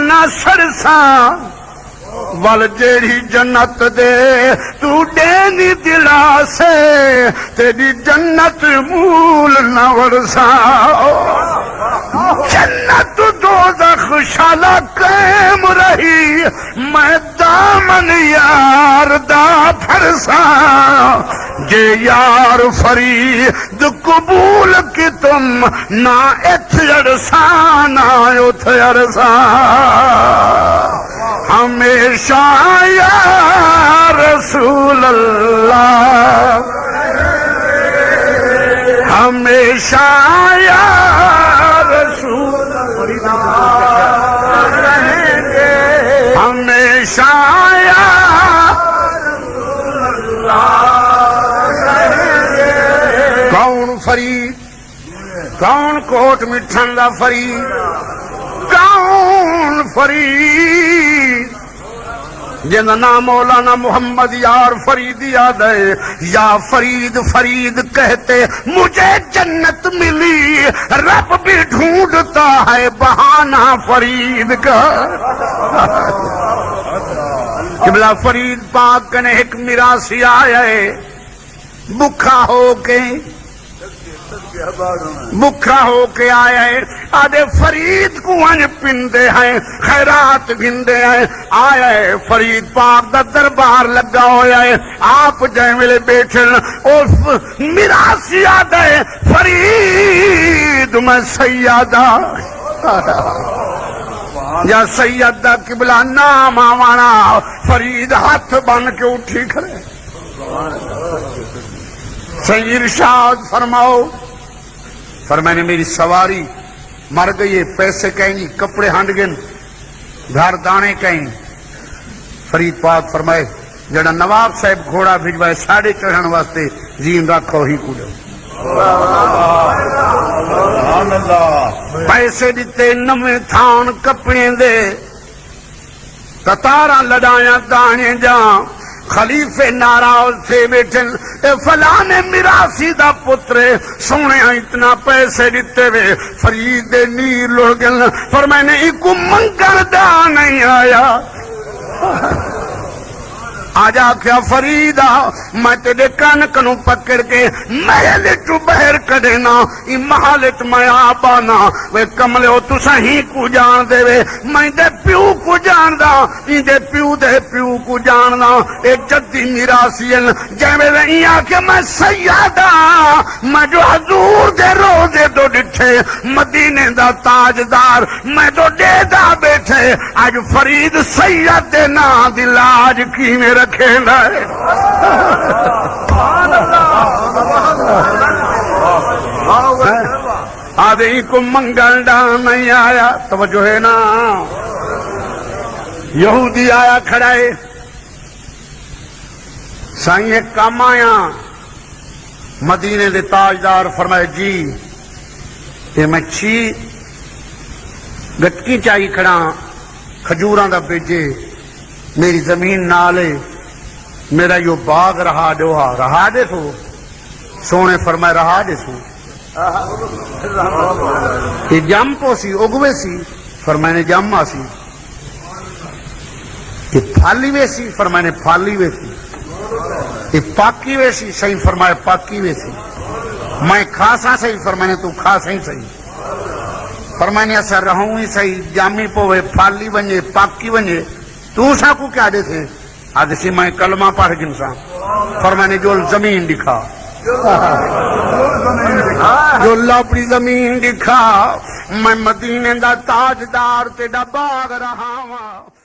نہ سرساں ول جیڑی جنت دے تو دینی دلا سے تیری جنت مول نہ ورساں جنت دوزخ شالا قائم رہی میں دامن یار دا پھرساں جے یار فرید قبول کی تم نہ ات عرصاں نہ ات عرصاں ہمیشہ یا رسول اللہ ہمیشہ یا رسول اللہ رہیں گے ہمیشہ یا رسول اللہ رہیں گے کون فرید کون کوٹ مٹھن دا فرید کون فرید جنہا نام مولانا محمد یار فرید یاد ہے یا فرید فرید کہتے مجھے جنت ملی رب بھی ڈھونڈتا ہے بہانہ فرید کا قبلہ فرید پاک کنے ایک میراثی آیا ہے بکھا ہو کے آیا ہے آدھے فرید کو انج پندے ہیں خیرات گھندے ہیں آیا ہے فرید پاک دا دربار لگا ہویا ہے آپ جائیں ملے بیٹھن اس میراثی آدھے فرید میں سیادہ یا سیدہ قبلہ نام آوانا فرید ہاتھ بن کے اٹھی کھڑے صحیح ارشاد فرماؤ فرمانے میری سواری مر گئی ہے پیسے کہیں گی کپڑے ہنڈ گن گھر دانے کہیں فرید پاک فرمائے جڑا نواب صاحب گھوڑا بھجوائے ساڑھے چڑھن واسطے زین رکھو ہی کو پیسے دیتے نمے تھان کپڑے دے قطاراں لڑایا دانے جاں خلیفے ناراض تھے بیٹھن فلانے میراثی دا پترے سونے اتنا پیسے دیتے ہوئے فرید نیر لڑ گل پر میں نے ایک منگر دا نہیں آیا آجا کیا فریدہ میں تیرے کانکنوں پکڑ کے محلت بہر کڑینا ای محلت میں آبانا وے کملے ہو تو سہی کو جان دے وے میں دے پیو کو جان دا ای دے پیو کو جان دا ایک جدی میراسین جیوے وے ایاں کہ میں سیادہ میں جو حضور دے روزے دو ڈٹھے مدینے دا تاجدار میں تو دے دا بیٹھے آج فرید سید دے نا دلاج کی میں رکھے لائے آدھے کو منگل ڈان نہیں آیا توجہ ہے نا یہودی آیا کھڑائے سائیں کام آیا مدینے دے تاجدار فرمائے جی یہ مچھی گٹکی چاہی کھڑا کھجوراں دا بیجے میری زمین نالے میرا یو باغ رہا دے سو سونے فرمائے رہا دے سو یہ جم پوسی اگوے سی فرمائے نے جم آسی یہ پھالی ویسی فرمائے نے پھالی ویسی یہ پاکی ویسی صحیح فرمائے پاکی ویسی میں کھاسا صحیح فرمائے نے تو کھاسا ہی صحیح فرمائے نے ایسا رہوں ہی صحیح جامی پوے پھالی بنجے پاکی بنجے تو سا کو کیا دے تھے آدھے سی میں کلمہ پڑھ گنسا فرمانے جو زمین دکھا جو اللہ اپنی زمین دکھا میں مدینے دا تاجدار تے دا باغ رہا ہوں